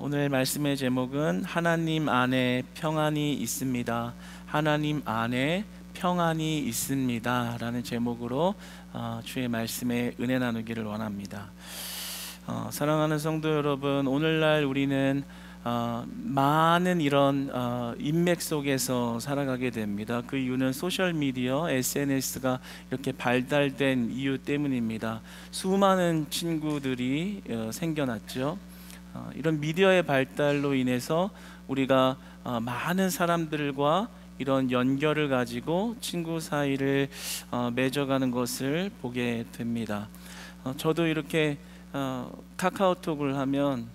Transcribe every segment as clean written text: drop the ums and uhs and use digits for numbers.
오늘 말씀의 제목은 하나님 안에 평안이 있습니다. 하나님 안에 평안이 있습니다 라는 제목으로 주의 말씀에 은혜 나누기를 원합니다. 사랑하는 성도 여러분, 오늘날 우리는 많은 이런 인맥 속에서 살아가게 됩니다. 그 이유는 소셜미디어, SNS가 이렇게 발달된 이유 때문입니다. 수많은 친구들이 생겨났죠. 이런 미디어의 발달로 인해서 우리가 많은 사람들과 이런 연결을 가지고 친구 사이를 맺어가는 것을 보게 됩니다. 저도 이렇게 카카오톡을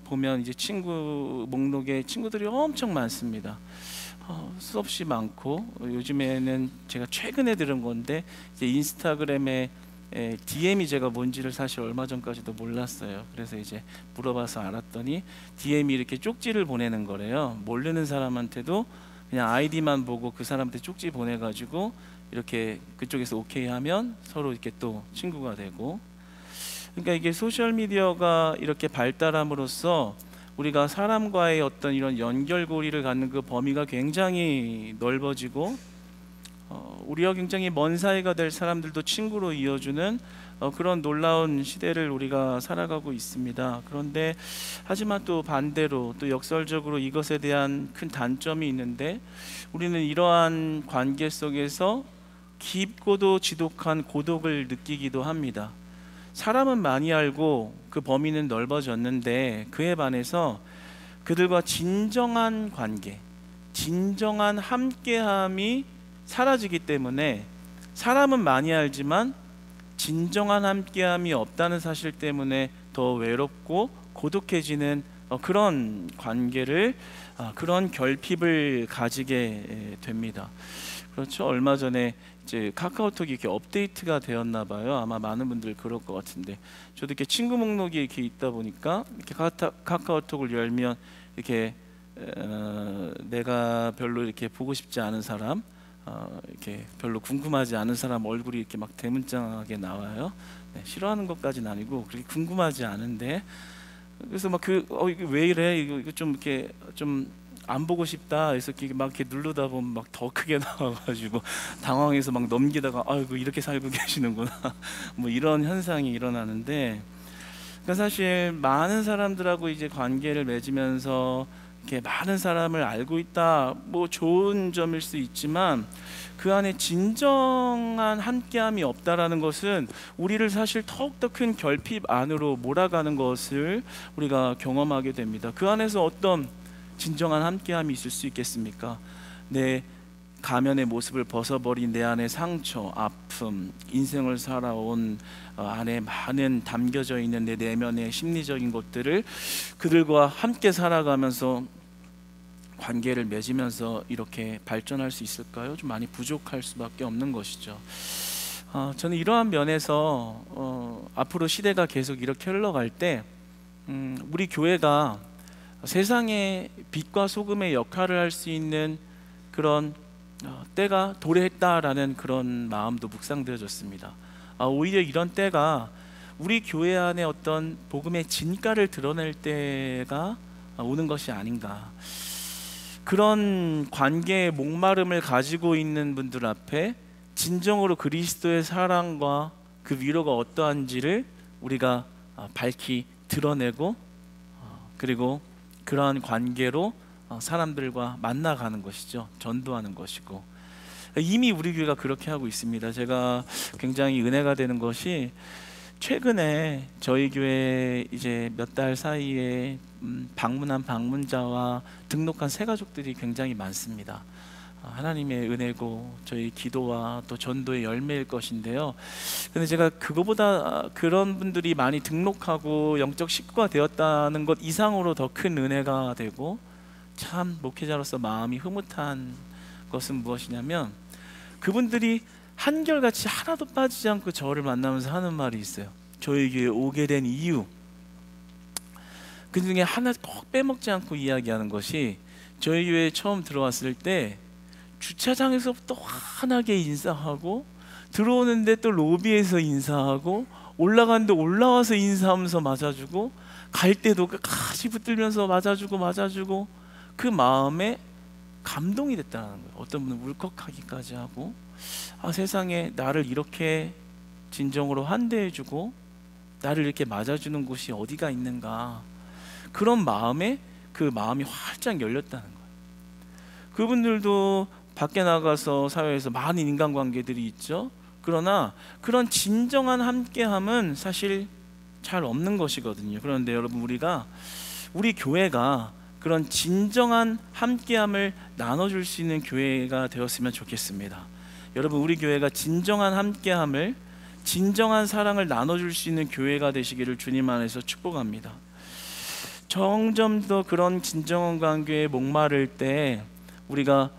보면 이제 친구 목록에 친구들이 엄청 많습니다. 수없이 많고, 요즘에는 제가 최근에 들은 건데 이제 인스타그램에 DM이 제가 뭔지를 사실 얼마 전까지도 몰랐어요. 그래서 이제 물어봐서 알았더니 DM이 이렇게 쪽지를 보내는 거래요. 모르는 사람한테도 그냥 아이디만 보고 그 사람한테 쪽지 보내가지고 이렇게 그쪽에서 오케이 하면 서로 이렇게 또 친구가 되고, 그러니까 이게 소셜미디어가 이렇게 발달함으로써 우리가 사람과의 어떤 이런 연결고리를 갖는 그 범위가 굉장히 넓어지고, 우리와 굉장히 먼 사이가 될 사람들도 친구로 이어주는 그런 놀라운 시대를 우리가 살아가고 있습니다. 그런데 하지만 또 반대로, 또 역설적으로 이것에 대한 큰 단점이 있는데, 우리는 이러한 관계 속에서 깊고도 지독한 고독을 느끼기도 합니다. 사람은 많이 알고 그 범위는 넓어졌는데, 그에 반해서 그들과 진정한 관계, 진정한 함께함이 사라지기 때문에, 사람은 많이 알지만 진정한 함께함이 없다는 사실 때문에 더 외롭고 고독해지는 그런 관계를, 그런 결핍을 가지게 됩니다. 그렇죠. 얼마 전에 이제 카카오톡이 이렇게 업데이트가 되었나 봐요. 아마 많은 분들 그럴 것 같은데, 저도 이렇게 친구 목록이 이렇게 있다 보니까 이렇게 카카오톡을 열면 이렇게 내가 별로 이렇게 보고 싶지 않은 사람, 이렇게 별로 궁금하지 않은 사람 얼굴이 이렇게 막 대문짝하게 나와요. 네, 싫어하는 것까지는 아니고 그렇게 궁금하지 않은데, 그래서 막 이게 왜 이래? 이거 좀 이렇게 좀 안 보고 싶다 해서 막 이렇게 누르다 보면 막 더 크게 나와가지고 당황해서 막 넘기다가, 아이고 이렇게 살고 계시는구나 뭐 이런 현상이 일어나는데, 그러니까 사실 많은 사람들하고 이제 관계를 맺으면서 이렇게 많은 사람을 알고 있다, 뭐 좋은 점일 수 있지만 그 안에 진정한 함께함이 없다라는 것은 우리를 사실 더욱더 큰 결핍 안으로 몰아가는 것을 우리가 경험하게 됩니다. 그 안에서 어떤 진정한 함께함이 있을 수 있겠습니까? 내 가면의 모습을 벗어버린 내 안의 상처, 아픔, 인생을 살아온 안에 많은 담겨져 있는 내 내면의 심리적인 것들을 그들과 함께 살아가면서 관계를 맺으면서 이렇게 발전할 수 있을까요? 좀 많이 부족할 수밖에 없는 것이죠. 저는 이러한 면에서 앞으로 시대가 계속 이렇게 흘러갈 때 우리 교회가 세상의 빛과 소금의 역할을 할 수 있는 그런 때가 도래했다라는 그런 마음도 묵상되어졌습니다. 오히려 이런 때가 우리 교회 안에 어떤 복음의 진가를 드러낼 때가 오는 것이 아닌가. 그런 관계의 목마름을 가지고 있는 분들 앞에 진정으로 그리스도의 사랑과 그 위로가 어떠한지를 우리가 밝히 드러내고, 그리고 그러한 관계로 사람들과 만나가는 것이죠. 전도하는 것이고, 이미 우리 교회가 그렇게 하고 있습니다. 제가 굉장히 은혜가 되는 것이, 최근에 저희 교회 이제 몇 달 사이에 방문한 방문자와 등록한 새가족들이 굉장히 많습니다. 하나님의 은혜고 저희 기도와 또 전도의 열매일 것인데요. 근데 제가 그거보다 그런 분들이 많이 등록하고 영적 식구가 되었다는 것 이상으로 더 큰 은혜가 되고, 참 목회자로서 마음이 흐뭇한 것은 무엇이냐면, 그분들이 한결같이 하나도 빠지지 않고 저를 만나면서 하는 말이 있어요. 저희 교회에 오게 된 이유, 그 중에 하나 꼭 빼먹지 않고 이야기하는 것이, 저희 교회에 처음 들어왔을 때 주차장에서부터 환하게 인사하고, 들어오는데 또 로비에서 인사하고, 올라가는데 올라와서 인사하면서 맞아주고, 갈 때도 끝까지 붙들면서 맞아주고 그 마음에 감동이 됐다는 거예요. 어떤 분은 울컥하기까지 하고, 아, 세상에 나를 이렇게 진정으로 환대해주고 나를 이렇게 맞아주는 곳이 어디가 있는가, 그런 마음에 그 마음이 활짝 열렸다는 거예요. 그분들도 밖에 나가서 사회에서 많은 인간관계들이 있죠. 그러나 그런 진정한 함께함은 사실 잘 없는 것이거든요. 그런데 여러분, 우리 교회가 그런 진정한 함께함을 나눠줄 수 있는 교회가 되었으면 좋겠습니다. 여러분, 우리 교회가 진정한 함께함을, 진정한 사랑을 나눠줄 수 있는 교회가 되시기를 주님 안에서 축복합니다. 점점 더 그런 진정한 관계에 목마를 때 우리가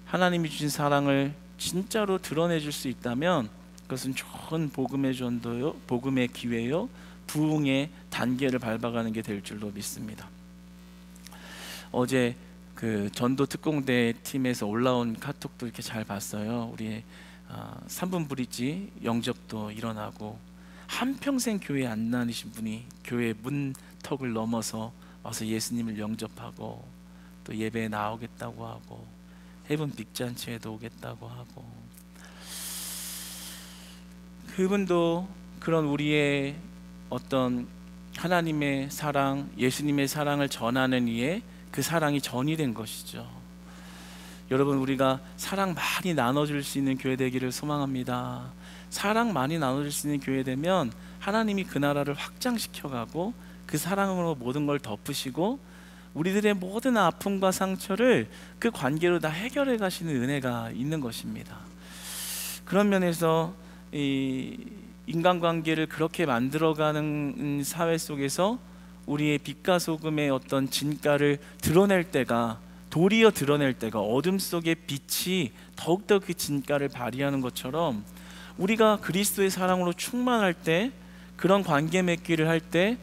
하나님이 주신 사랑을 진짜로 드러내줄 수 있다면 그것은 좋은 복음의 전도요, 복음의 기회요, 부흥의 단계를 밟아가는 게 될 줄로 믿습니다. 어제 그 전도 특공대 팀에서 올라온 카톡도 이렇게 잘 봤어요. 우리 3분 브릿지 영접도 일어나고, 한평생 교회 안 다니신 분이 교회 문턱을 넘어서 와서 예수님을 영접하고, 또 예배에 나오겠다고 하고, 해븐 빅잔치에도 오겠다고 하고, 그분도 그런 우리의 어떤 하나님의 사랑, 예수님의 사랑을 전하는 이에 그 사랑이 전이 된 것이죠. 여러분, 우리가 사랑 많이 나눠줄 수 있는 교회 되기를 소망합니다. 사랑 많이 나눠줄 수 있는 교회 되면 하나님이 그 나라를 확장시켜가고 그 사랑으로 모든 걸 덮으시고 우리들의 모든 아픔과 상처를 그 관계로 다 해결해 가시는 은혜가 있는 것입니다. 그런 면에서 이 인간관계를 그렇게 만들어가는 사회 속에서 우리의 빛과 소금의 어떤 진가를 드러낼 때가, 도리어 드러낼 때가, 어둠 속의 빛이 더욱더 그 진가를 발휘하는 것처럼 우리가 그리스도의 사랑으로 충만할 때, 그런 관계 맺기를 할 때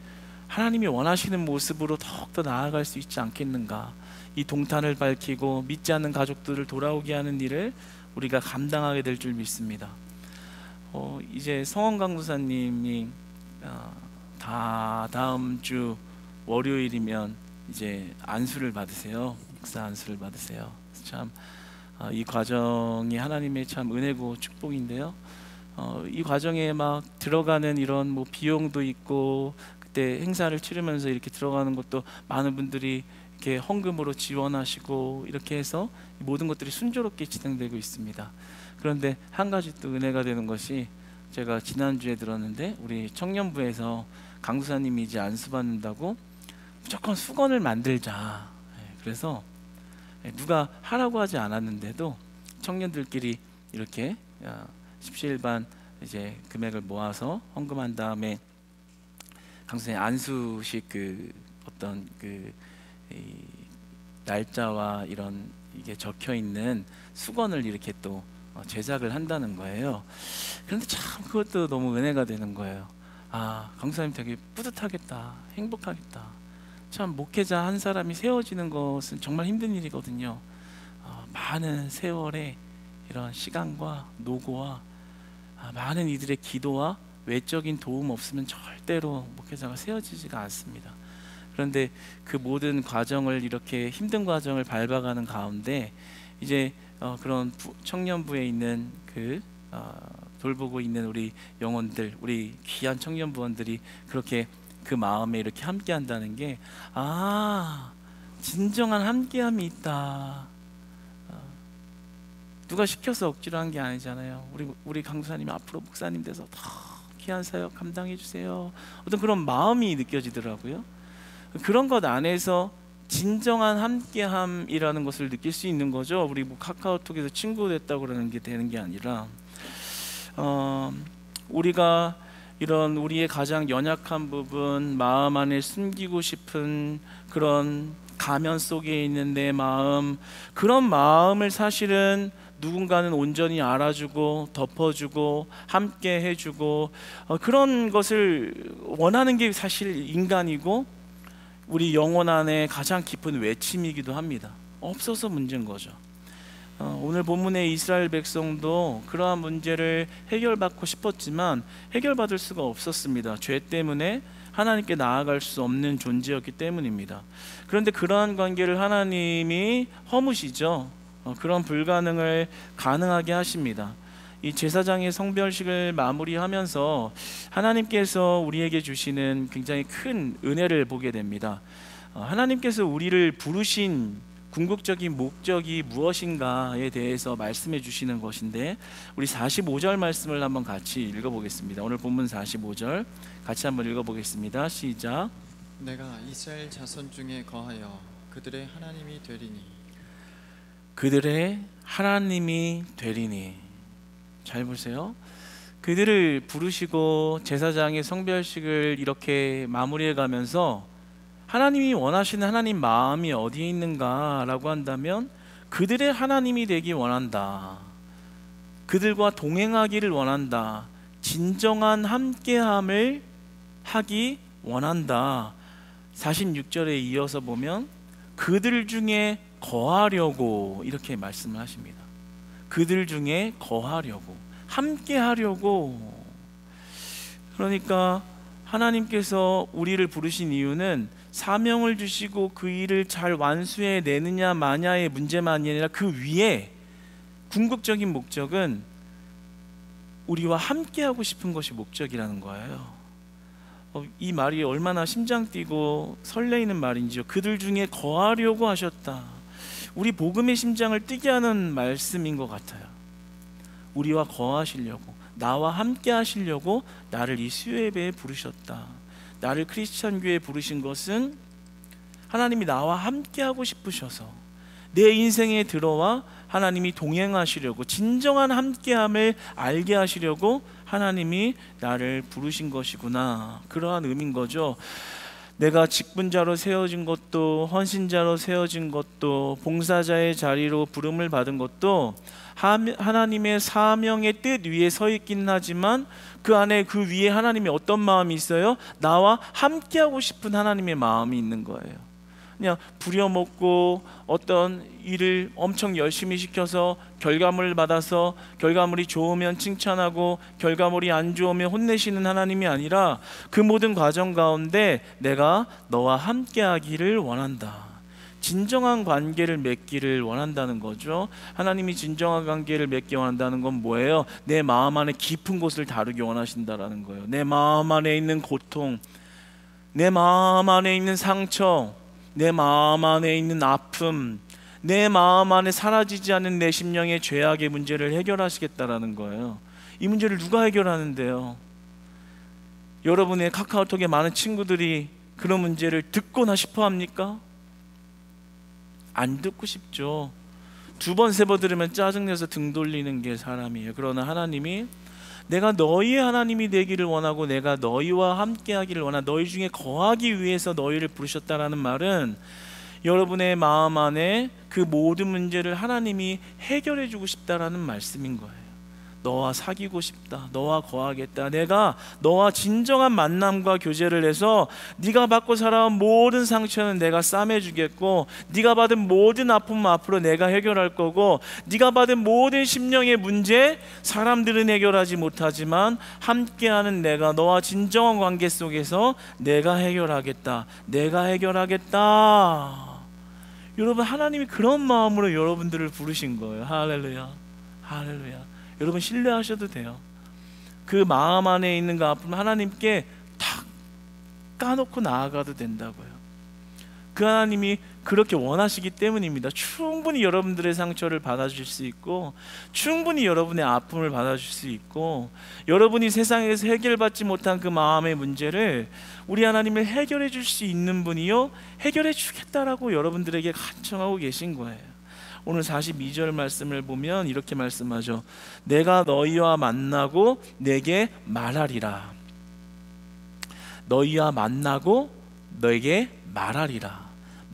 하나님이 원하시는 모습으로 더욱더 나아갈 수 있지 않겠는가. 이 동탄을 밝히고 믿지 않는 가족들을 돌아오게 하는 일을 우리가 감당하게 될 줄 믿습니다. 이제 성원 강도사님이 다음 주 월요일이면 이제 안수를 받으세요. 목사 안수를 받으세요. 참 이 과정이 하나님의 참 은혜고 축복인데요. 이 과정에 막 들어가는 이런 뭐 비용도 있고, 그때 행사를 치르면서 이렇게 들어가는 것도 많은 분들이 이렇게 헌금으로 지원하시고, 이렇게 해서 모든 것들이 순조롭게 진행되고 있습니다. 그런데 한 가지 또 은혜가 되는 것이, 제가 지난주에 들었는데 우리 청년부에서 강도사님이 이제 안수받는다고 무조건 수건을 만들자. 그래서 누가 하라고 하지 않았는데도 청년들끼리 이렇게 십시일반 이제 금액을 모아서 헌금한 다음에 강도사님 안수식 그 어떤 그 날짜와 이런 이게 적혀 있는 수건을 이렇게 또 제작을 한다는 거예요. 그런데 참 그것도 너무 은혜가 되는 거예요. 아, 강도사님 되게 뿌듯하겠다, 행복하겠다. 참 목회자 한 사람이 세워지는 것은 정말 힘든 일이거든요. 많은 세월의 이런 시간과 노고와 많은 이들의 기도와 외적인 도움 없으면 절대로 목회자가 세워지지가 않습니다. 그런데 그 모든 과정을, 이렇게 힘든 과정을 밟아가는 가운데 이제 그런 청년부에 있는 그 돌보고 있는 우리 영혼들, 우리 귀한 청년부원들이 그렇게 그 마음에 이렇게 함께 한다는 게, 진정한 함께함이 있다. 누가 시켜서 억지로 한 게 아니잖아요. 우리 강도사님이 앞으로 목사님 돼서 더 귀한 사역 감당해 주세요. 어떤 그런 마음이 느껴지더라고요. 그런 것 안에서 진정한 함께함이라는 것을 느낄 수 있는 거죠. 우리 뭐 카카오톡에서 친구 됐다고 그러는 게 되는 게 아니라, 우리가 이런 우리의 가장 연약한 부분, 마음 안에 숨기고 싶은 그런 가면 속에 있는 내 마음, 그런 마음을 사실은 누군가는 온전히 알아주고 덮어주고 함께 해주고, 그런 것을 원하는 게 사실 인간이고 우리 영혼 안에 가장 깊은 외침이기도 합니다. 없어서 문제인 거죠. 오늘 본문의 이스라엘 백성도 그러한 문제를 해결받고 싶었지만 해결받을 수가 없었습니다. 죄 때문에 하나님께 나아갈 수 없는 존재였기 때문입니다. 그런데 그러한 관계를 하나님이 허무시죠. 그런 불가능을 가능하게 하십니다. 이 제사장의 성별식을 마무리하면서 하나님께서 우리에게 주시는 굉장히 큰 은혜를 보게 됩니다. 하나님께서 우리를 부르신 궁극적인 목적이 무엇인가에 대해서 말씀해 주시는 것인데, 우리 45절 말씀을 한번 같이 읽어보겠습니다. 오늘 본문 45절 같이 한번 읽어보겠습니다. 시작. 내가 이스라엘 자손 중에 거하여 그들의 하나님이 되리니. 그들의 하나님이 되리니. 잘 보세요. 그들을 부르시고 제사장의 성별식을 이렇게 마무리해 가면서 하나님이 원하시는 하나님 마음이 어디에 있는가라고 한다면 그들의 하나님이 되기 원한다. 그들과 동행하기를 원한다. 진정한 함께함을 하기 원한다. 46절에 이어서 보면 그들 중에 거하려고 이렇게 말씀을 하십니다. 그들 중에 거하려고, 함께하려고. 그러니까 하나님께서 우리를 부르신 이유는 사명을 주시고 그 일을 잘 완수해내느냐 마냐의 문제만이 아니라 그 위에 궁극적인 목적은 우리와 함께하고 싶은 것이 목적이라는 거예요. 이 말이 얼마나 심장 뛰고 설레이는 말인지요. 그들 중에 거하려고 하셨다. 우리 복음의 심장을 뛰게 하는 말씀인 것 같아요. 우리와 거하시려고, 나와 함께 하시려고 나를 이 수요예배에 부르셨다. 나를 크리스찬 교회에 부르신 것은 하나님이 나와 함께 하고 싶으셔서 내 인생에 들어와 하나님이 동행하시려고, 진정한 함께함을 알게 하시려고 하나님이 나를 부르신 것이구나, 그러한 의미인 거죠. 내가 직분자로 세워진 것도, 헌신자로 세워진 것도, 봉사자의 자리로 부름을 받은 것도 하나님의 사명의 뜻 위에 서 있긴 하지만 그 안에, 그 위에 하나님이 어떤 마음이 있어요? 나와 함께하고 싶은 하나님의 마음이 있는 거예요. 그냥 부려먹고 어떤 일을 엄청 열심히 시켜서 결과물을 받아서 결과물이 좋으면 칭찬하고 결과물이 안 좋으면 혼내시는 하나님이 아니라 그 모든 과정 가운데 내가 너와 함께하기를 원한다. 진정한 관계를 맺기를 원한다는 거죠. 하나님이 진정한 관계를 맺기 원한다는 건 뭐예요? 내 마음 안에 깊은 곳을 다루기 원하신다라는 거예요. 내 마음 안에 있는 고통, 내 마음 안에 있는 상처, 내 마음 안에 있는 아픔, 내 마음 안에 사라지지 않는 내 심령의 죄악의 문제를 해결하시겠다라는 거예요. 이 문제를 누가 해결하는데요? 여러분의 카카오톡에 많은 친구들이 그런 문제를 듣고나 싶어 합니까? 안 듣고 싶죠. 두 번, 세 번 들으면 짜증내서 등 돌리는 게 사람이에요. 그러나 하나님이 내가 너희의 하나님이 되기를 원하고 내가 너희와 함께하기를 원하고 너희 중에 거하기 위해서 너희를 부르셨다라는 말은 여러분의 마음 안에 그 모든 문제를 하나님이 해결해 주고 싶다라는 말씀인 거예요. 너와 사귀고 싶다, 너와 거하겠다, 내가 너와 진정한 만남과 교제를 해서 네가 받고 살아온 모든 상처는 내가 싸매주겠고, 네가 받은 모든 아픔은 앞으로 내가 해결할 거고, 네가 받은 모든 심령의 문제 사람들은 해결하지 못하지만 함께하는 내가 너와 진정한 관계 속에서 내가 해결하겠다, 내가 해결하겠다. 여러분, 하나님이 그런 마음으로 여러분들을 부르신 거예요. 할렐루야, 할렐루야. 여러분 신뢰하셔도 돼요. 그 마음 안에 있는 그 아픔 하나님께 탁 까놓고 나아가도 된다고요. 그 하나님이 그렇게 원하시기 때문입니다. 충분히 여러분들의 상처를 받아줄 수 있고, 충분히 여러분의 아픔을 받아줄 수 있고, 여러분이 세상에서 해결받지 못한 그 마음의 문제를 우리 하나님을 해결해 줄 수 있는 분이요, 해결해 주겠다라고 여러분들에게 간청하고 계신 거예요. 오늘 42절 말씀을 보면 이렇게 말씀하죠. 내가 너희와 만나고 내게 말하리라. 너희와 만나고 너에게 말하리라.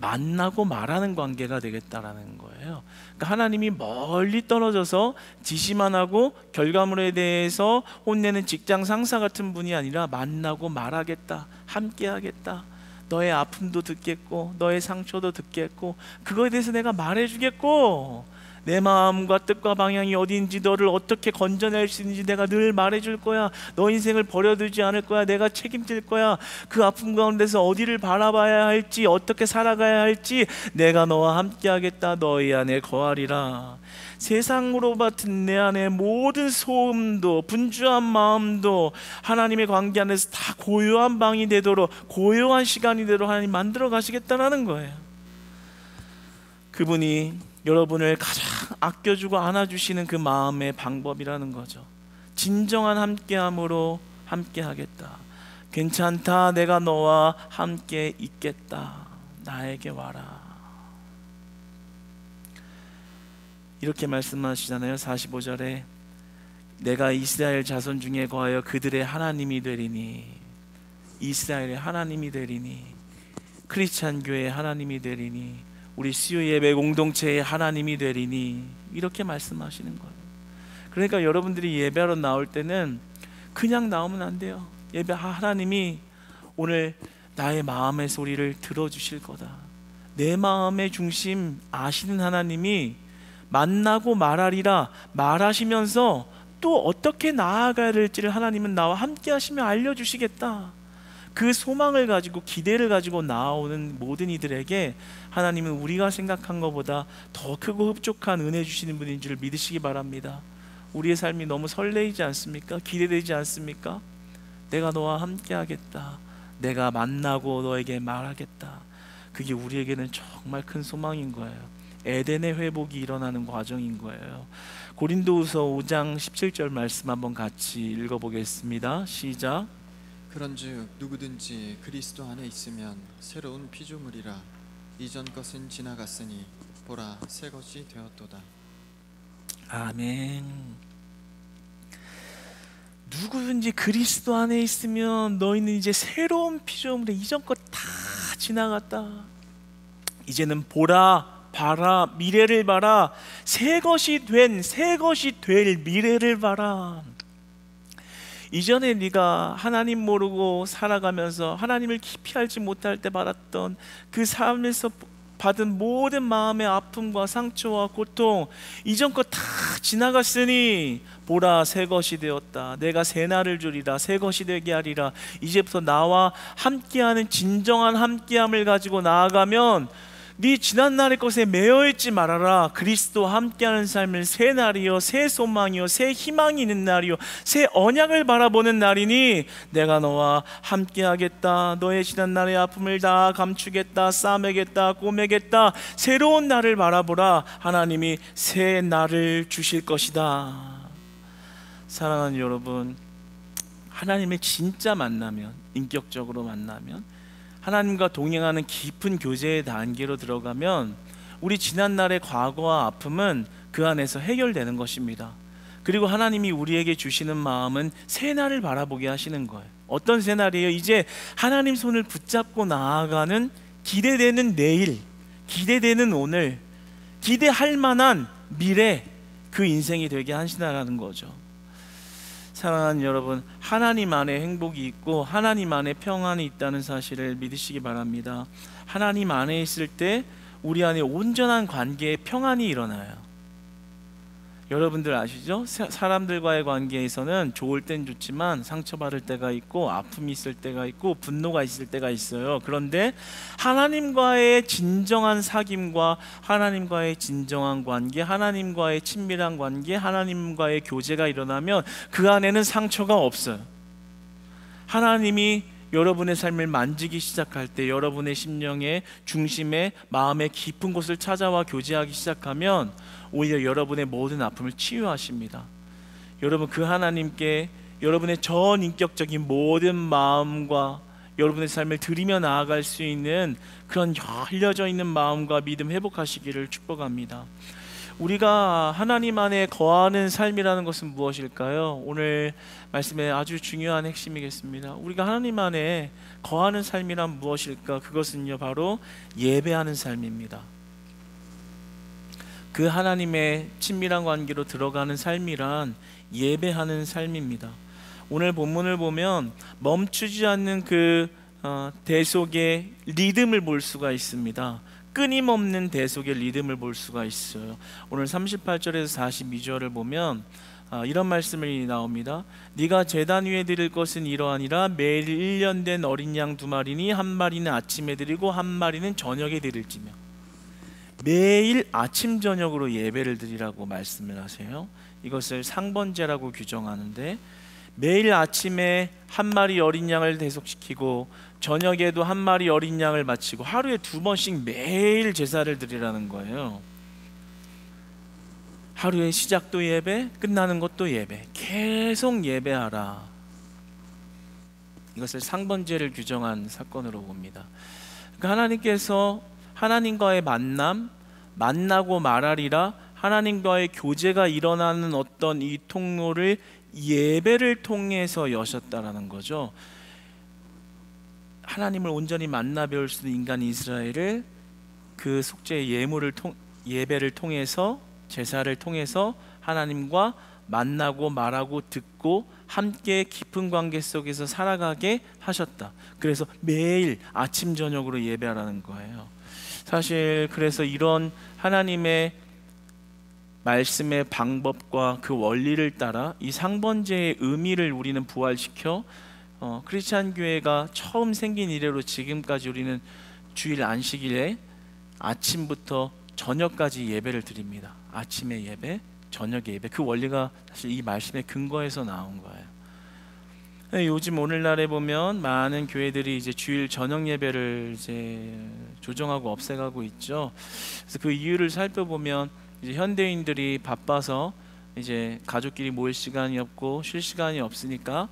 만나고 말하는 관계가 되겠다라는 거예요. 그러니까 하나님이 멀리 떨어져서 지시만 하고 결과물에 대해서 혼내는 직장 상사 같은 분이 아니라 만나고 말하겠다, 함께 하겠다. 너의 아픔도 듣겠고 너의 상처도 듣겠고 그거에 대해서 내가 말해주겠고 내 마음과 뜻과 방향이 어디인지, 너를 어떻게 건져낼 수 있는지 내가 늘 말해줄 거야. 너 인생을 버려두지 않을 거야. 내가 책임질 거야. 그 아픔 가운데서 어디를 바라봐야 할지, 어떻게 살아가야 할지 내가 너와 함께하겠다. 너희 안에 거하리라. 세상으로 맡은 내 안에 모든 소음도, 분주한 마음도 하나님의 관계 안에서 다 고요한 방이 되도록, 고요한 시간이 되도록 하나님 만들어 가시겠다는 거예요. 그분이 여러분을 가장 아껴주고 안아주시는 그 마음의 방법이라는 거죠. 진정한 함께함으로 함께하겠다. 괜찮다. 내가 너와 함께 있겠다. 나에게 와라. 이렇게 말씀하시잖아요. 45절에 내가 이스라엘 자손 중에 거하여 그들의 하나님이 되리니, 이스라엘의 하나님이 되리니, 크리스찬 교회의 하나님이 되리니, 우리 수요 예배 공동체의 하나님이 되리니, 이렇게 말씀하시는 거예요. 그러니까 여러분들이 예배하러 나올 때는 그냥 나오면 안 돼요. 예배 하나님이 오늘 나의 마음의 소리를 들어주실 거다. 내 마음의 중심 아시는 하나님이 만나고 말하리라 말하시면서 또 어떻게 나아가야 될지를 하나님은 나와 함께 하시며 알려주시겠다. 그 소망을 가지고, 기대를 가지고 나오는 모든 이들에게 하나님은 우리가 생각한 것보다 더 크고 흡족한 은혜 주시는 분인 줄 믿으시기 바랍니다. 우리의 삶이 너무 설레이지 않습니까? 기대되지 않습니까? 내가 너와 함께 하겠다. 내가 만나고 너에게 말하겠다. 그게 우리에게는 정말 큰 소망인 거예요. 에덴의 회복이 일어나는 과정인 거예요. 고린도후서 5장 17절 말씀 한번 같이 읽어보겠습니다. 시작. 그런즉 누구든지 그리스도 안에 있으면 새로운 피조물이라. 이전 것은 지나갔으니 보라 새 것이 되었도다. 아멘. 누구든지 그리스도 안에 있으면 너희는 이제 새로운 피조물에, 이전 것 다 지나갔다. 이제는 보라, 봐라, 미래를 봐라. 새 것이 될 미래를 봐라. 이전에 네가 하나님 모르고 살아가면서 하나님을 깊이 알지 못할 때 받았던 그 삶에서 받은 모든 마음의 아픔과 상처와 고통, 이전 것 다 지나갔으니 보라 새 것이 되었다. 내가 새 날을 주리라. 새 것이 되게 하리라. 이제부터 나와 함께하는 진정한 함께함을 가지고 나아가면 네 지난날의 것에 매여있지 말아라. 그리스도와 함께하는 삶은 새 날이요, 새 소망이요, 새 희망이 있는 날이요, 새 언약을 바라보는 날이니 내가 너와 함께하겠다. 너의 지난날의 아픔을 다 감추겠다. 싸매겠다. 꼬매겠다. 새로운 날을 바라보라. 하나님이 새 날을 주실 것이다. 사랑하는 여러분, 하나님을 진짜 만나면, 인격적으로 만나면, 하나님과 동행하는 깊은 교제의 단계로 들어가면 우리 지난날의 과거와 아픔은 그 안에서 해결되는 것입니다. 그리고 하나님이 우리에게 주시는 마음은 새 날을 바라보게 하시는 거예요. 어떤 새 날이에요? 이제 하나님 손을 붙잡고 나아가는, 기대되는 내일, 기대되는 오늘, 기대할 만한 미래, 그 인생이 되게 하시나라는 거죠. 사랑하는 여러분, 하나님 안에 행복이 있고 하나님 안에 평안이 있다는 사실을 믿으시기 바랍니다. 하나님 안에 있을 때 우리 안에 온전한 관계의 평안이 일어나요. 여러분들 아시죠? 사람들과의 관계에서는 좋을 땐 좋지만 상처받을 때가 있고 아픔이 있을 때가 있고 분노가 있을 때가 있어요. 그런데 하나님과의 진정한 사귐과 하나님과의 진정한 관계, 하나님과의 친밀한 관계, 하나님과의 교제가 일어나면 그 안에는 상처가 없어요. 하나님이 여러분의 삶을 만지기 시작할 때, 여러분의 심령의 중심에, 마음의 깊은 곳을 찾아와 교제하기 시작하면 오히려 여러분의 모든 아픔을 치유하십니다. 여러분, 그 하나님께 여러분의 전 인격적인 모든 마음과 여러분의 삶을 드리며 나아갈 수 있는 그런 열려져 있는 마음과 믿음 회복하시기를 축복합니다. 우리가 하나님 안에 거하는 삶이라는 것은 무엇일까요? 오늘 말씀의 아주 중요한 핵심이겠습니다. 우리가 하나님 안에 거하는 삶이란 무엇일까? 그것은요, 바로 예배하는 삶입니다. 그 하나님의 친밀한 관계로 들어가는 삶이란 예배하는 삶입니다. 오늘 본문을 보면 멈추지 않는 그 대속의 리듬을 볼 수가 있습니다. 끊임없는 대속의 리듬을 볼 수가 있어요. 오늘 38절에서 42절을 보면 이런 말씀이 나옵니다. 네가 제단 위에 드릴 것은 이러하니라. 매일 1년 된 어린 양 2마리니 한 마리는 아침에 드리고 한 마리는 저녁에 드릴지며. 매일 아침 저녁으로 예배를 드리라고 말씀을 하세요. 이것을 상번제라고 규정하는데, 매일 아침에 한 마리 어린 양을 대속시키고 저녁에도 한 마리 어린 양을 바치고 하루에 2번씩 매일 제사를 드리라는 거예요. 하루의 시작도 예배, 끝나는 것도 예배, 계속 예배하라. 이것을 상번제를 규정한 사건으로 봅니다. 그러니까 하나님께서 하나님과의 만나고 말하리라, 하나님과의 교제가 일어나는 어떤 이 통로를 예배를 통해서 여셨다라는 거죠. 하나님을 온전히 만나 배울 수 있는 인간 이스라엘을 그 속죄의 예배를 통해서, 제사를 통해서 하나님과 만나고 말하고 듣고 함께 깊은 관계 속에서 살아가게 하셨다. 그래서 매일 아침 저녁으로 예배하라는 거예요. 사실 그래서 이런 하나님의 말씀의 방법과 그 원리를 따라 이 상번제의 의미를 우리는 부활시켜 크리스찬 교회가 처음 생긴 이래로 지금까지 우리는 주일 안식일에 아침부터 저녁까지 예배를 드립니다. 아침에 예배, 저녁에 예배. 그 원리가 사실 이 말씀의 근거에서 나온 거예요. 요즘 오늘날에 보면 많은 교회들이 이제 주일 저녁 예배를 이제 조정하고 없애가고 있죠. 그래서 그 이유를 살펴보면 이제 현대인들이 바빠서 이제 가족끼리 모일 시간이 없고 쉴 시간이 없으니까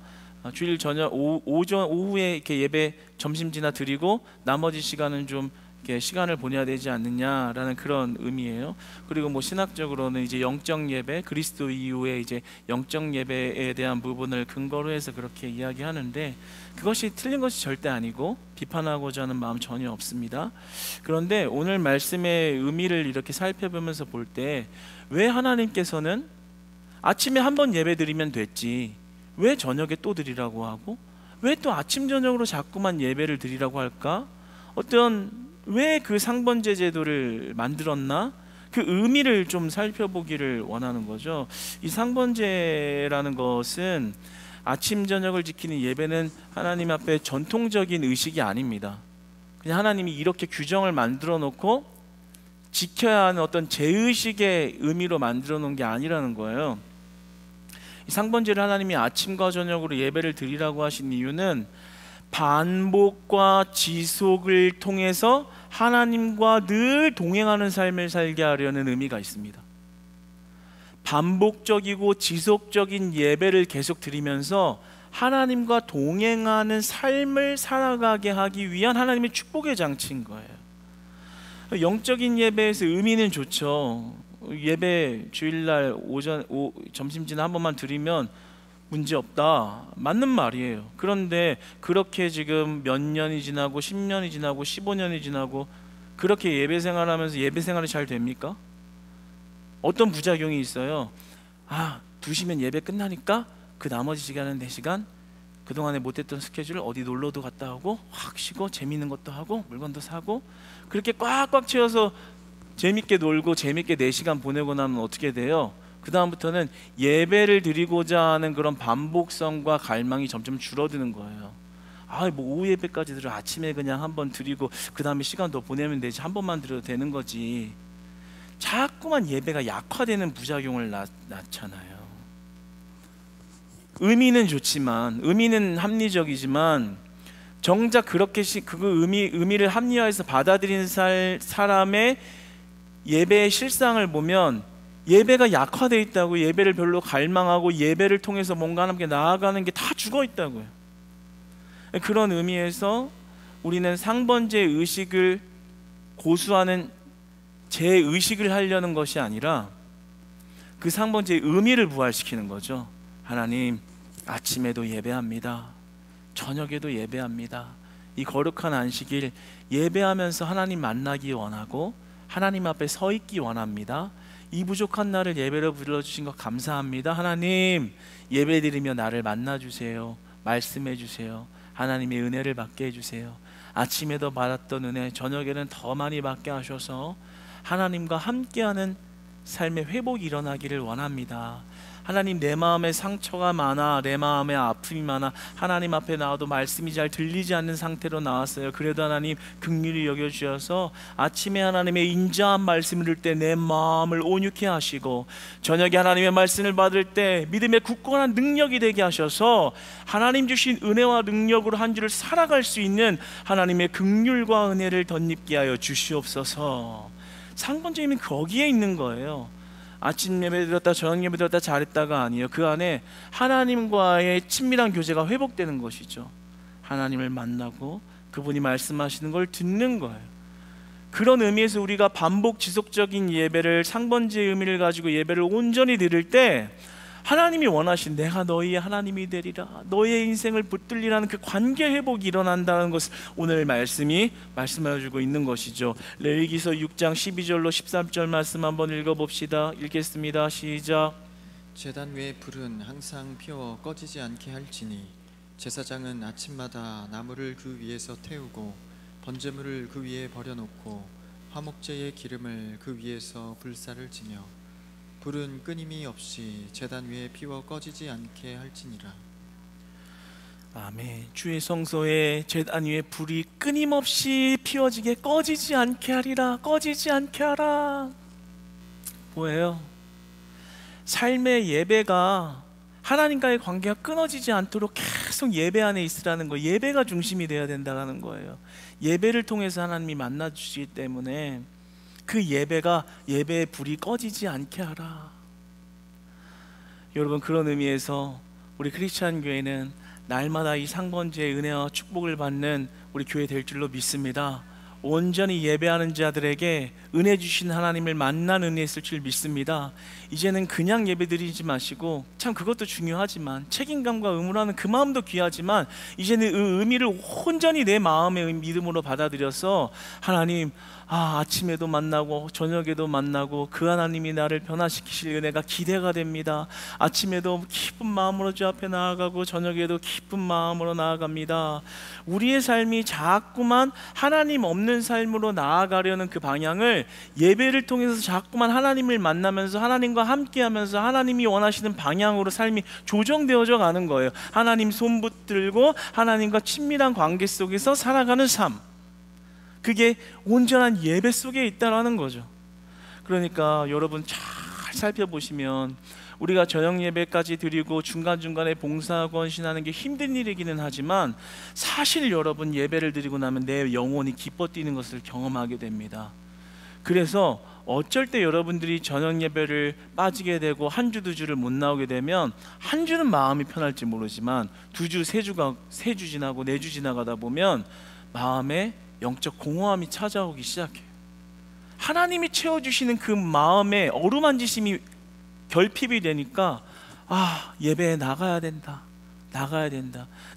주일 저녁 오후에 이렇게 예배 점심 지나 드리고 나머지 시간은 좀 이렇게 시간을 보내야 되지 않느냐라는 그런 의미예요. 그리고 뭐 신학적으로는 이제 영적 예배, 그리스도 이후에 이제 영적 예배에 대한 부분을 근거로 해서 그렇게 이야기하는데, 그것이 틀린 것이 절대 아니고 비판하고자 하는 마음 전혀 없습니다. 그런데 오늘 말씀의 의미를 이렇게 살펴보면서 볼 때, 왜 하나님께서는 아침에 한 번 예배 드리면 됐지 왜 저녁에 또 드리라고 하고, 왜 또 아침 저녁으로 자꾸만 예배를 드리라고 할까? 왜 그 상번제 제도를 만들었나? 그 의미를 좀 살펴보기를 원하는 거죠. 이 상번제라는 것은 아침 저녁을 지키는 예배는 하나님 앞에 전통적인 의식이 아닙니다. 그냥 하나님이 이렇게 규정을 만들어 놓고 지켜야 하는 어떤 제의식의 의미로 만들어 놓은 게 아니라는 거예요. 이 상번제를 하나님이 아침과 저녁으로 예배를 드리라고 하신 이유는 반복과 지속을 통해서 하나님과 늘 동행하는 삶을 살게 하려는 의미가 있습니다. 반복적이고 지속적인 예배를 계속 드리면서 하나님과 동행하는 삶을 살아가게 하기 위한 하나님의 축복의 장치인 거예요. 영적인 예배에서 의미는 좋죠. 예배 주일날 점심지나 한 번만 드리면 문제 없다, 맞는 말이에요. 그런데 그렇게 지금 몇 년이 지나고 10년이 지나고 15년이 지나고 그렇게 예배 생활하면서 예배 생활이 잘 됩니까? 어떤 부작용이 있어요. 2시면 예배 끝나니까 그 나머지 시간은 4시간 그동안에 못했던 스케줄을 어디 놀러도 갔다 오고 확 쉬고 재밌는 것도 하고 물건도 사고, 그렇게 꽉꽉 채워서 재밌게 놀고 재밌게 4시간 보내고 나면 어떻게 돼요? 그 다음부터는 예배를 드리고자 하는 그런 반복성과 갈망이 점점 줄어드는 거예요. 뭐 오후 예배까지 들어 아침에 그냥 한번 드리고 그 다음에 시간 더 보내면 되지, 한 번만 드려도 되는 거지. 자꾸만 예배가 약화되는 부작용을 낳잖아요. 의미는 좋지만, 의미는 합리적이지만 정작 그렇게 그 의미를 합리화해서 받아들이는 사람의 예배의 실상을 보면 예배가 약화되어 있다고, 예배를 별로 갈망하고 예배를 통해서 뭔가 함께 나아가는 게 다 죽어 있다고요. 그런 의미에서 우리는 상번제 의식을 고수하는 재의식을 하려는 것이 아니라 그 상번제의 의미를 부활시키는 거죠. 하나님, 아침에도 예배합니다. 저녁에도 예배합니다. 이 거룩한 안식일 예배하면서 하나님 만나기 원하고 하나님 앞에 서 있기 원합니다. 이 부족한 나를 예배로 불러주신 것 감사합니다. 하나님, 예배드리며 나를 만나주세요. 말씀해 주세요. 하나님의 은혜를 받게 해주세요. 아침에도 받았던 은혜 저녁에는 더 많이 받게 하셔서 하나님과 함께하는 삶의 회복이 일어나기를 원합니다. 하나님, 내 마음에 상처가 많아, 내 마음에 아픔이 많아, 하나님 앞에 나와도 말씀이 잘 들리지 않는 상태로 나왔어요. 그래도 하나님 긍휼히 여겨주셔서 아침에 하나님의 인자한 말씀을 들을 때 내 마음을 온유케 하시고, 저녁에 하나님의 말씀을 받을 때 믿음의 굳건한 능력이 되게 하셔서 하나님 주신 은혜와 능력으로 한 주를 살아갈 수 있는 하나님의 긍휼과 은혜를 덧입게 하여 주시옵소서. 상관적인 거기에 있는 거예요. 아침 예배 드렸다 저녁 예배 드렸다 잘했다가 아니에요. 그 안에 하나님과의 친밀한 교제가 회복되는 것이죠. 하나님을 만나고 그분이 말씀하시는 걸 듣는 거예요. 그런 의미에서 우리가 반복 지속적인 예배를, 상번제의 의미를 가지고 예배를 온전히 드릴 때 하나님이 원하신 내가 너희의 하나님이 되리라, 너희의 인생을 붙들리라는 그 관계 회복이 일어난다는 것을 오늘 말씀이 말씀해주고 있는 것이죠. 레위기서 6장 12절로 13절 말씀 한번 읽어봅시다. 읽겠습니다. 시작. 제단 위의 불은 항상 피워 꺼지지 않게 할지니 제사장은 아침마다 나무를 그 위에서 태우고 번제물을 그 위에 버려놓고 화목제의 기름을 그 위에서 불사를 지며 불은 끊임이 없이 제단 위에 피워 꺼지지 않게 할지니라. 아멘. 주의 성소에 제단 위에 불이 끊임없이 피워지게 꺼지지 않게 하리라. 꺼지지 않게 하라. 뭐예요? 삶의 예배가, 하나님과의 관계가 끊어지지 않도록 계속 예배 안에 있으라는 거, 예배가 중심이 되어야 된다는 거예요. 예배를 통해서 하나님이 만나 주시기 때문에 그 예배가, 예배의 불이 꺼지지 않게 하라. 여러분, 그런 의미에서 우리 크리스찬 교회는 날마다 이 상번제의 은혜와 축복을 받는 우리 교회 될 줄로 믿습니다. 온전히 예배하는 자들에게 은혜 주신 하나님을 만난 은혜 있을 줄 믿습니다. 이제는 그냥 예배 드리지 마시고, 참 그것도 중요하지만 책임감과 의무라는 그 마음도 귀하지만 이제는 그 의미를 온전히 내 마음의 믿음으로 받아들여서 하나님, 아침에도 만나고 저녁에도 만나고 그 하나님이 나를 변화시키실 은혜가 기대가 됩니다. 아침에도 기쁜 마음으로 주 앞에 나아가고 저녁에도 기쁜 마음으로 나아갑니다. 우리의 삶이 자꾸만 하나님 없는 삶으로 나아가려는 그 방향을 예배를 통해서 자꾸만 하나님을 만나면서 하나님과 함께하면서 하나님이 원하시는 방향으로 삶이 조정되어져 가는 거예요. 하나님 손 붙들고 하나님과 친밀한 관계 속에서 살아가는 삶, 그게 온전한 예배 속에 있다라는 거죠. 그러니까 여러분 잘 살펴보시면 우리가 저녁 예배까지 드리고 중간중간에 봉사하고 헌신하는 게 힘든 일이기는 하지만 사실 여러분, 예배를 드리고 나면 내 영혼이 기뻐 뛰는 것을 경험하게 됩니다. 그래서 어쩔 때 여러분들이 저녁 예배를 빠지게 되고 한 주, 두 주를 못 나오게 되면 한 주는 마음이 편할지 모르지만 두 주, 세 주 지나고 네 주 지나가다 보면 마음에 영적 공허함이 찾아오기 시작해요. 하나님이 채워주시는 그 마음에 어루만지심이 결핍이 되니까 예배에 나가야 된다.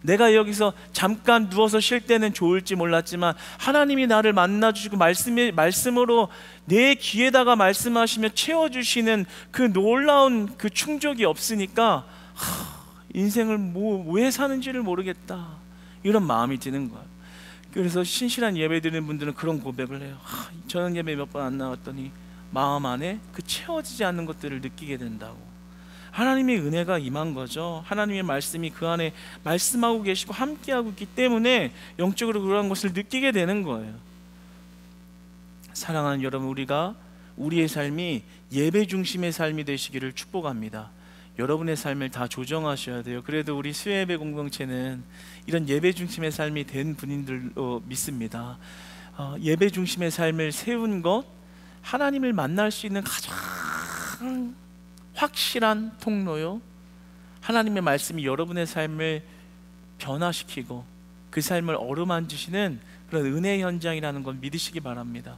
내가 여기서 잠깐 누워서 쉴 때는 좋을지 몰랐지만 하나님이 나를 만나주시고 말씀으로 내 귀에다가 말씀하시며 채워주시는 그 놀라운 그 충족이 없으니까 인생을 왜 사는지를 모르겠다, 이런 마음이 드는 거예요. 그래서 신실한 예배 드리는 분들은 그런 고백을 해요. 저는 예배 몇 번 안 나왔더니 마음 안에 그 채워지지 않는 것들을 느끼게 된다고. 하나님의 은혜가 임한 거죠. 하나님의 말씀이 그 안에 말씀하고 계시고 함께하고 있기 때문에 영적으로 그러한 것을 느끼게 되는 거예요. 사랑하는 여러분, 우리가 우리의 삶이 예배 중심의 삶이 되시기를 축복합니다. 여러분의 삶을 다 조정하셔야 돼요. 그래도 우리 수요예배 공동체는 이런 예배 중심의 삶이 된 분들로 믿습니다. 예배 중심의 삶을 세운 것, 하나님을 만날 수 있는 가장 확실한 통로요. 하나님의 말씀이 여러분의 삶을 변화시키고 그 삶을 어루만지시는 그런 은혜 현장이라는 걸 믿으시기 바랍니다.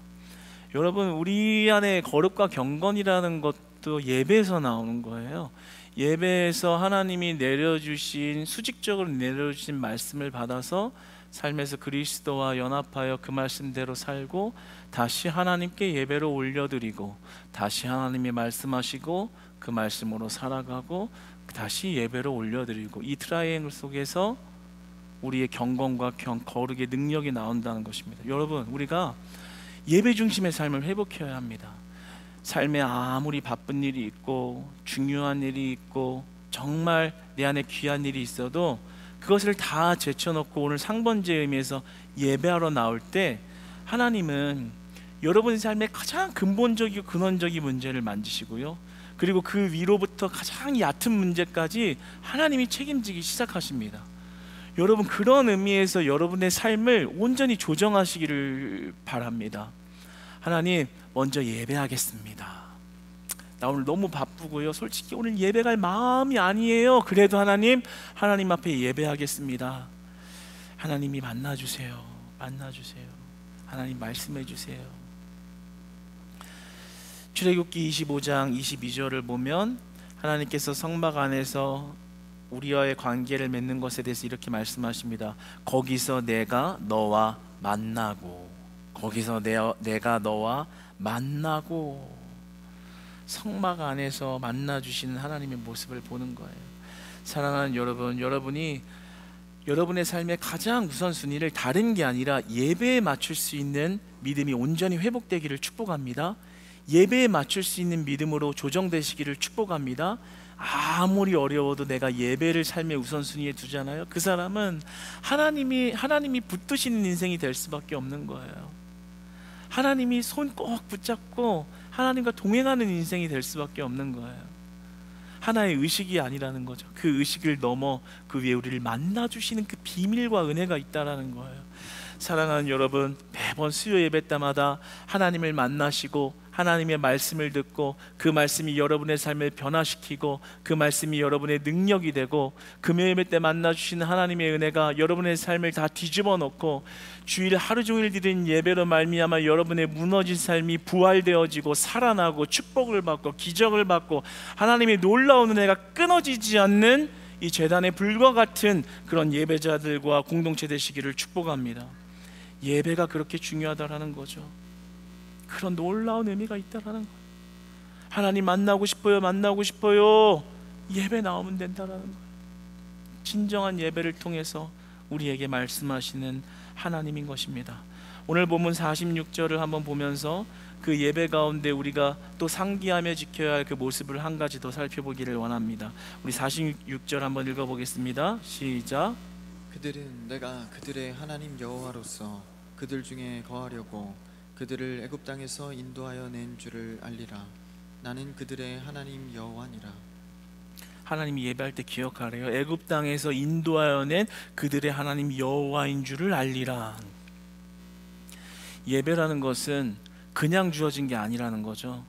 여러분, 우리 안에 거룩과 경건이라는 것도 예배에서 나오는 거예요. 예배에서 하나님이 내려주신, 수직적으로 내려주신 말씀을 받아서 삶에서 그리스도와 연합하여 그 말씀대로 살고 다시 하나님께 예배로 올려드리고 다시 하나님이 말씀하시고 그 말씀으로 살아가고 다시 예배로 올려드리고, 이 트라이앵글 속에서 우리의 경건과 거룩의 능력이 나온다는 것입니다. 여러분, 우리가 예배 중심의 삶을 회복해야 합니다. 삶에 아무리 바쁜 일이 있고 중요한 일이 있고 정말 내 안에 귀한 일이 있어도 그것을 다 제쳐놓고 오늘 상번제의 의미에서 예배하러 나올 때 하나님은 여러분의 삶의 가장 근본적이고 근원적인 문제를 만지시고요, 그리고 그 위로부터 가장 얕은 문제까지 하나님이 책임지기 시작하십니다. 여러분, 그런 의미에서 여러분의 삶을 온전히 조정하시기를 바랍니다. 하나님, 먼저 예배하겠습니다. 나 오늘 너무 바쁘고요, 솔직히 오늘 예배 갈 마음이 아니에요. 그래도 하나님 앞에 예배하겠습니다. 하나님이 만나주세요. 하나님 말씀해 주세요. 출애굽기 25장 22절을 보면 하나님께서 성막 안에서 우리와의 관계를 맺는 것에 대해서 이렇게 말씀하십니다. 거기서 내가 너와 만나고, 거기서 내가 너와 만나고. 성막 안에서 만나주시는 하나님의 모습을 보는 거예요. 사랑하는 여러분, 여러분이 여러분의 삶의 가장 우선순위를 다른 게 아니라 예배에 맞출 수 있는 믿음이 온전히 회복되기를 축복합니다. 예배에 맞출 수 있는 믿음으로 조정되시기를 축복합니다. 아무리 어려워도 내가 예배를 삶의 우선순위에 두잖아요. 그 사람은 하나님이 붙드시는 인생이 될 수밖에 없는 거예요. 하나님이 손 꼭 붙잡고 하나님과 동행하는 인생이 될 수밖에 없는 거예요. 하나의 의식이 아니라는 거죠. 그 의식을 넘어 그 위에 우리를 만나주시는 그 비밀과 은혜가 있다라는 거예요. 사랑하는 여러분, 매번 수요 예배 때마다 하나님을 만나시고 하나님의 말씀을 듣고 그 말씀이 여러분의 삶을 변화시키고 그 말씀이 여러분의 능력이 되고 금요 예배 때 만나주시는 하나님의 은혜가 여러분의 삶을 다 뒤집어 놓고 주일 하루 종일 드린 예배로 말미암아 여러분의 무너진 삶이 부활되어지고 살아나고 축복을 받고 기적을 받고 하나님의 놀라운 은혜가 끊어지지 않는 이 제단의 불과 같은 그런 예배자들과 공동체 되시기를 축복합니다. 예배가 그렇게 중요하다라는 거죠. 그런 놀라운 의미가 있다라는 거예요. 하나님 만나고 싶어요. 예배 나오면 된다라는 거예요. 진정한 예배를 통해서 우리에게 말씀하시는 하나님인 것입니다. 오늘 본문 46절을 한번 보면서 그 예배 가운데 우리가 또 상기하며 지켜야 할 그 모습을 한 가지 더 살펴보기를 원합니다. 우리 46절 한번 읽어보겠습니다. 시작. 그들은 내가 그들의 하나님 여호와로서 그들 중에 거하려고 그들을 애굽 땅에서 인도하여 낸 줄을 알리라. 나는 그들의 하나님 여호와니라. 하나님이 예배할 때 기억하래요. 애굽 땅에서 인도하여 낸 그들의 하나님 여호와인 줄을 알리라. 예배라는 것은 그냥 주어진 게 아니라는 거죠.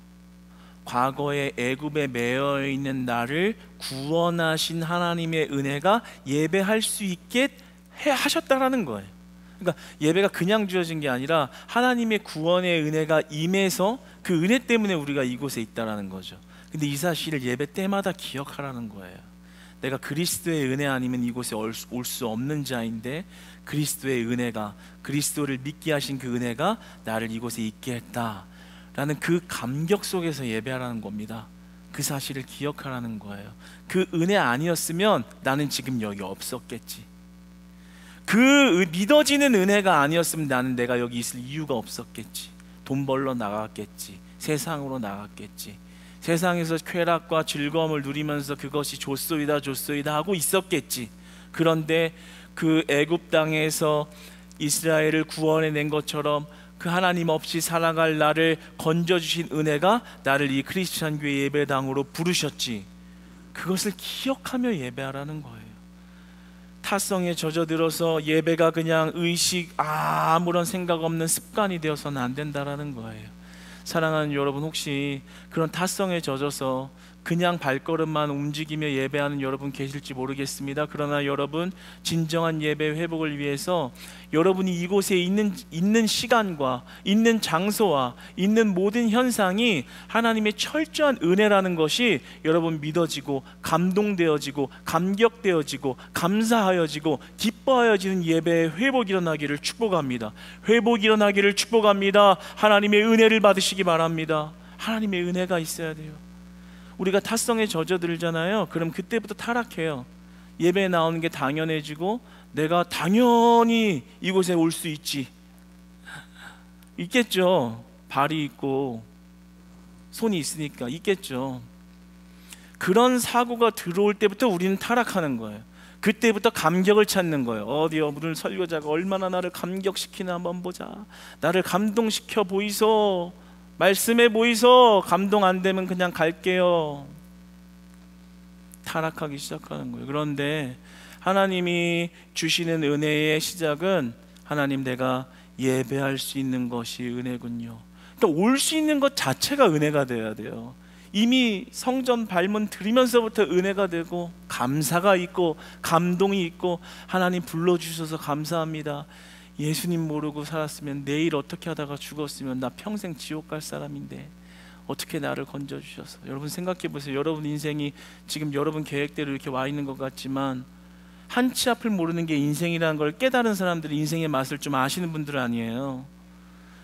과거에 애굽에 매여 있는 나를 구원하신 하나님의 은혜가 예배할 수 있게 하셨다라는 거예요. 그러니까 예배가 그냥 주어진 게 아니라 하나님의 구원의 은혜가 임해서 그 은혜 때문에 우리가 이곳에 있다라는 거죠. 근데 이 사실을 예배 때마다 기억하라는 거예요. 내가 그리스도의 은혜 아니면 이곳에 올 수 없는 자인데 그리스도의 은혜가, 그리스도를 믿게 하신 그 은혜가 나를 이곳에 있게 했다라는 그 감격 속에서 예배하라는 겁니다. 그 사실을 기억하라는 거예요. 그 은혜 아니었으면 나는 지금 여기 없었겠지. 그 믿어지는 은혜가 아니었으면 나는 내가 여기 있을 이유가 없었겠지. 돈 벌러 나갔겠지. 세상으로 나갔겠지. 세상에서 쾌락과 즐거움을 누리면서 그것이 좋소이다 하고 있었겠지. 그런데 그 애굽 땅에서 이스라엘을 구원해낸 것처럼 그 하나님 없이 살아갈 나를 건져주신 은혜가 나를 이 크리스찬 교회 예배당으로 부르셨지. 그것을 기억하며 예배하라는 거예요. 타성에 젖어들어서 예배가 그냥 의식, 아무런 생각 없는 습관이 되어서는 안 된다라는 거예요. 사랑하는 여러분, 혹시 그런 타성에 젖어서 그냥 발걸음만 움직이며 예배하는 여러분 계실지 모르겠습니다. 그러나 여러분, 진정한 예배 회복을 위해서 여러분이 이곳에 있는 시간과 있는 장소와 있는 모든 현상이 하나님의 철저한 은혜라는 것이 여러분 믿어지고 감동되어지고 감격되어지고 감사하여지고 기뻐하여지는 예배의 회복이 일어나기를 축복합니다. 회복이 일어나기를 축복합니다. 하나님의 은혜를 받으시기 바랍니다. 하나님의 은혜가 있어야 돼요. 우리가 타성에 젖어들잖아요. 그럼 그때부터 타락해요. 예배에 나오는 게 당연해지고 내가 당연히 이곳에 올 수 있겠죠. 발이 있고 손이 있으니까 있겠죠. 그런 사고가 들어올 때부터 우리는 타락하는 거예요. 그때부터 감격을 찾는 거예요. 오늘 설교자가 얼마나 나를 감격시키나 한번 보자. 나를 감동시켜 보이소. 말씀해 보이소. 감동 안 되면 그냥 갈게요. 타락하기 시작하는 거예요. 그런데 하나님이 주시는 은혜의 시작은 하나님, 내가 예배할 수 있는 것이 은혜군요. 그러니까 올 수 있는 것 자체가 은혜가 되어야 돼요. 이미 성전 발문 들이면서부터 은혜가 되고 감사가 있고 감동이 있고, 하나님 불러주셔서 감사합니다. 예수님 모르고 살았으면, 내일 어떻게 하다가 죽었으면 나 평생 지옥 갈 사람인데 어떻게 나를 건져주셔서. 여러분 생각해 보세요. 여러분 인생이 지금 여러분 계획대로 이렇게 와 있는 것 같지만, 한 치 앞을 모르는 게 인생이라는 걸 깨달은 사람들이 인생의 맛을 좀 아시는 분들 아니에요.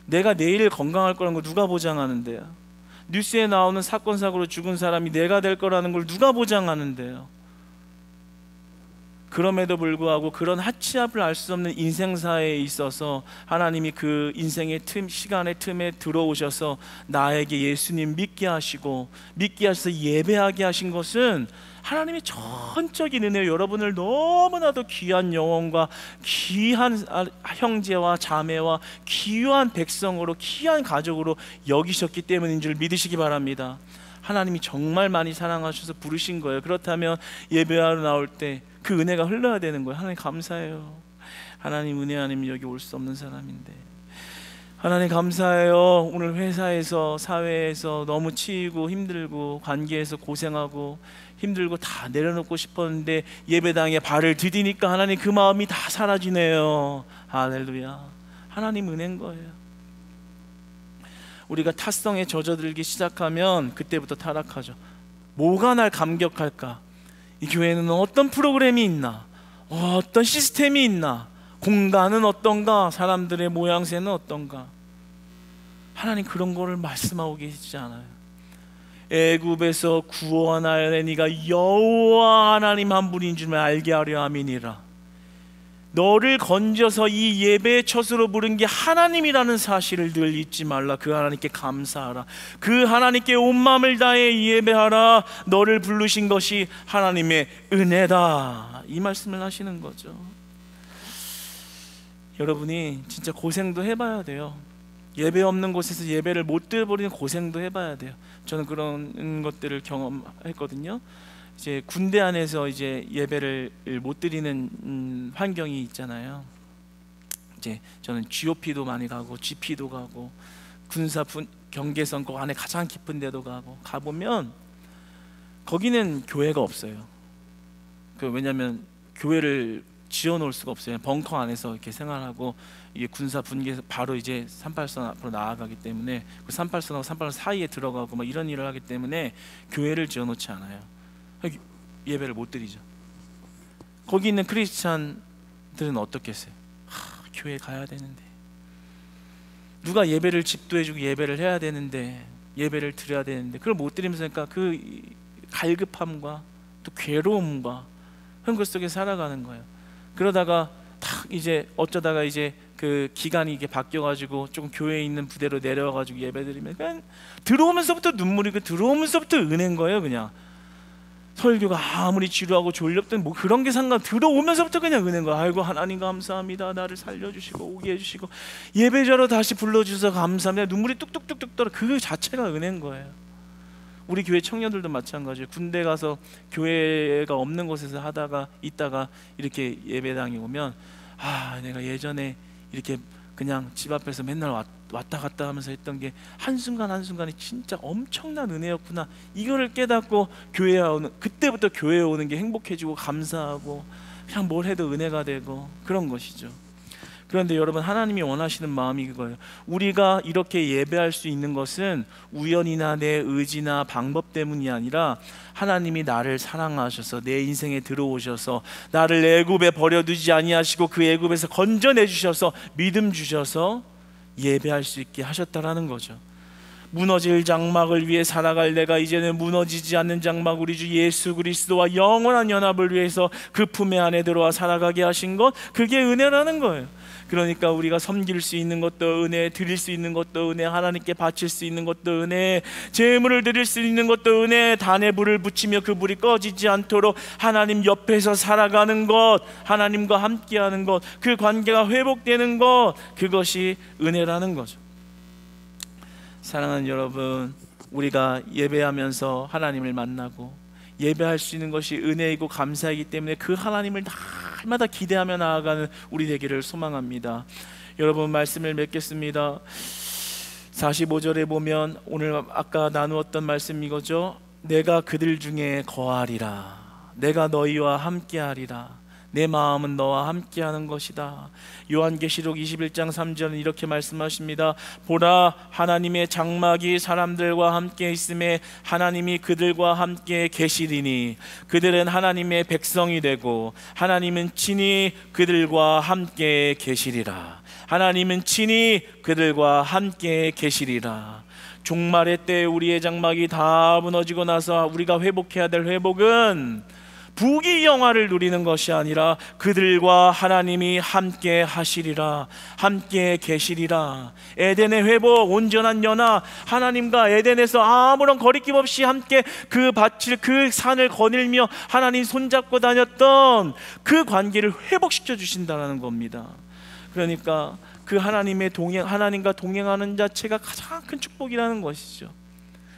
내가 내일 건강할 거라는 걸 누가 보장하는데요? 뉴스에 나오는 사건 사고로 죽은 사람이 내가 될 거라는 걸 누가 보장하는데요? 그럼에도 불구하고 그런 하치앞을 알 수 없는 인생사에 있어서 하나님이 그 인생의 시간의 틈에 들어오셔서 나에게 예수님 믿게 하시고, 믿게 하셔서 예배하게 하신 것은 하나님의 전적인 은혜로 여러분을 너무나도 귀한 영혼과 귀한 형제와 자매와 귀한 백성으로, 귀한 가족으로 여기셨기 때문인 줄 믿으시기 바랍니다. 하나님이 정말 많이 사랑하셔서 부르신 거예요. 그렇다면 예배하러 나올 때 그 은혜가 흘러야 되는 거예요. 하나님 감사해요. 하나님 은혜 아니면 여기 올 수 없는 사람인데, 하나님 감사해요. 오늘 회사에서, 사회에서 너무 치이고 힘들고 관계에서 고생하고 힘들고 다 내려놓고 싶었는데 예배당에 발을 디디니까 하나님 그 마음이 다 사라지네요. 할렐루야. 하나님 은혜인 거예요. 우리가 탓성에 젖어들기 시작하면 그때부터 타락하죠. 뭐가 날 감격할까? 이 교회는 어떤 프로그램이 있나? 어떤 시스템이 있나? 공간은 어떤가? 사람들의 모양새는 어떤가? 하나님 그런 거를 말씀하고 계시지 않아요. 애굽에서 구원하여 네가 여호와 하나님 한 분인 줄 알게 하려 함이니라. 너를 건져서 이 예배의 처소로 부른 게 하나님이라는 사실을 늘 잊지 말라. 그 하나님께 감사하라. 그 하나님께 온 마음을 다해 예배하라. 너를 부르신 것이 하나님의 은혜다. 이 말씀을 하시는 거죠. 여러분이 진짜 고생도 해봐야 돼요. 예배 없는 곳에서 예배를 못 드려버리는 고생도 해봐야 돼요. 저는 그런 것들을 경험했거든요. 이제 군대 안에서 이제 예배를 못 드리는 환경이 있잖아요. 이제 저는 GOP도 많이 가고 GP도 가고 군사 경계선 그 안에 가장 깊은 데도 가보면 거기는 교회가 없어요. 왜냐하면 교회를 지어놓을 수가 없어요. 벙커 안에서 이렇게 생활하고, 이게 군사 분계에서 바로 이제 38선 앞으로 나아가기 때문에 그 38선하고 38선 사이에 들어가고 막 이런 일을 하기 때문에 교회를 지어놓지 않아요. 예배를 못 드리죠. 거기 있는 크리스찬들은 어떻겠어요? 교회 가야 되는데, 누가 예배를 집도해주고 예배를 해야 되는데, 예배를 드려야 되는데 그걸 못 드리면서, 그러니까 그 갈급함과 또 괴로움과 그런 것 속에 살아가는 거예요. 그러다가 딱 이제 어쩌다가 이제 그 기간이 이게 바뀌어가지고 조금 교회에 있는 부대로 내려와가지고 예배드리면 그냥 들어오면서부터 눈물이고 들어오면서부터 은혜인 거예요. 그냥 설교가 아무리 지루하고 졸렸든 뭐 그런 게 들어오면서부터 그냥 은혜인 거예요. 아이고 하나님 감사합니다. 나를 살려주시고 오게 해주시고 예배자로 다시 불러주셔서 감사합니다. 눈물이 뚝뚝뚝뚝 떨어. 그 자체가 은혜인 거예요. 우리 교회 청년들도 마찬가지예요. 군대 가서 교회가 없는 곳에서 있다가 이렇게 예배당에 오면, 내가 예전에 이렇게 그냥 집 앞에서 맨날 왔다 갔다 하면서 했던 게 한순간 한순간이 진짜 엄청난 은혜였구나, 이거를 깨닫고 그때부터 교회에 오는 게 행복해지고 감사하고 그냥 뭘 해도 은혜가 되고 그런 것이죠. 그런데 여러분, 하나님이 원하시는 마음이 그거예요. 우리가 이렇게 예배할 수 있는 것은 우연이나 내 의지나 방법 때문이 아니라 하나님이 나를 사랑하셔서 내 인생에 들어오셔서 나를 애굽에 버려두지 아니하시고 그 애굽에서 건져내 주셔서 믿음 주셔서 예배할 수 있게 하셨다라는 거죠. 무너질 장막을 위해 살아갈 내가 이제는 무너지지 않는 장막 우리 주 예수 그리스도와 영원한 연합을 위해서 그 품에 안에 들어와 살아가게 하신 것, 그게 은혜라는 거예요. 그러니까 우리가 섬길 수 있는 것도 은혜, 드릴 수 있는 것도 은혜, 하나님께 바칠 수 있는 것도 은혜, 제물을 드릴 수 있는 것도 은혜, 단에 불을 붙이며 그 불이 꺼지지 않도록 하나님 옆에서 살아가는 것, 하나님과 함께하는 것, 그 관계가 회복되는 것, 그것이 은혜라는 거죠. 사랑하는 여러분, 우리가 예배하면서 하나님을 만나고 예배할 수 있는 것이 은혜이고 감사이기 때문에 그 하나님을 날마다 기대하며 나아가는 우리 되기를 소망합니다. 여러분, 말씀을 맺겠습니다. 45절에 보면 오늘 아까 나누었던 말씀 이거죠. 내가 그들 중에 거하리라. 내가 너희와 함께하리라. 내 마음은 너와 함께하는 것이다. 요한계시록 21장 3절은 이렇게 말씀하십니다. 보라, 하나님의 장막이 사람들과 함께 있음에 하나님이 그들과 함께 계시리니 그들은 하나님의 백성이 되고 하나님은 친히 그들과 함께 계시리라. 하나님은 친히 그들과 함께 계시리라. 종말의 때 우리의 장막이 다 무너지고 나서 우리가 회복해야 될 회복은 부귀 영화를 누리는 것이 아니라 그들과 하나님이 함께 하시리라, 함께 계시리라. 에덴의 회복, 온전한 연합, 하나님과 에덴에서 아무런 거리낌 없이 함께 그 밭을, 그 산을 거닐며 하나님 손잡고 다녔던 그 관계를 회복시켜 주신다는 겁니다. 그러니까 그 하나님과 동행하는 자체가 가장 큰 축복이라는 것이죠.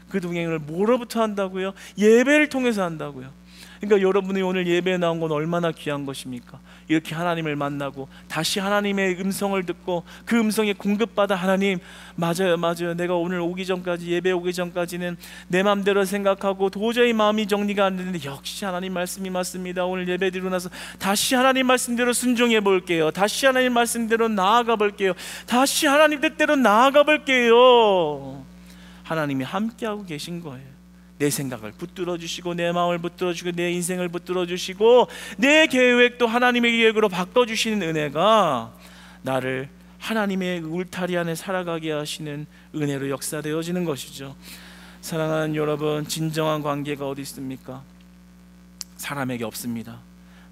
그 동행을 뭐로부터 한다고요? 예배를 통해서 한다고요. 그러니까 여러분이 오늘 예배에 나온 건 얼마나 귀한 것입니까? 이렇게 하나님을 만나고 다시 하나님의 음성을 듣고 그 음성에 공급받아 하나님, 맞아요. 내가 오늘 오기 전까지, 예배 오기 전까지는 내 마음대로 생각하고 도저히 마음이 정리가 안 되는데 역시 하나님 말씀이 맞습니다. 오늘 예배 드리고 나서 다시 하나님 말씀대로 순종해 볼게요. 다시 하나님 말씀대로 나아가 볼게요. 다시 하나님 뜻대로 나아가 볼게요. 하나님이 함께하고 계신 거예요. 내 생각을 붙들어 주시고 내 마음을 붙들어 주시고 내 인생을 붙들어 주시고 내 계획도 하나님의 계획으로 바꿔 주시는 은혜가 나를 하나님의 울타리 안에 살아가게 하시는 은혜로 역사되어지는 것이죠. 사랑하는 여러분, 진정한 관계가 어디 있습니까? 사람에게 없습니다.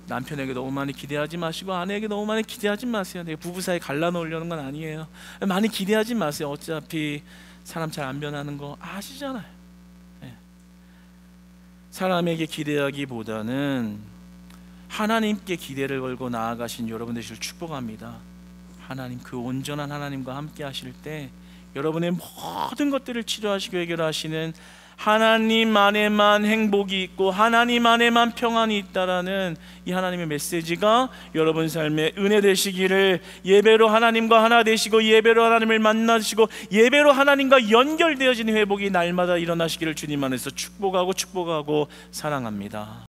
남편에게 너무 많이 기대하지 마시고 아내에게 너무 많이 기대하지 마세요. 내가 부부 사이 갈라놓으려는 건 아니에요. 많이 기대하지 마세요. 어차피 사람 잘 안 변하는 거 아시잖아요. 사람에게 기대하기보다는 하나님께 기대를 걸고 나아가신 여러분 되시길 축복합니다. 하나님, 그 온전한 하나님과 함께 하실 때 여러분의 모든 것들을 치료하시고 해결하시는 하나님 안에만 행복이 있고 하나님 안에만 평안이 있다라는 이 하나님의 메시지가 여러분 삶에 은혜 되시기를, 예배로 하나님과 하나 되시고 예배로 하나님을 만나시고 예배로 하나님과 연결되어지는 회복이 날마다 일어나시기를 주님 안에서 축복하고 사랑합니다.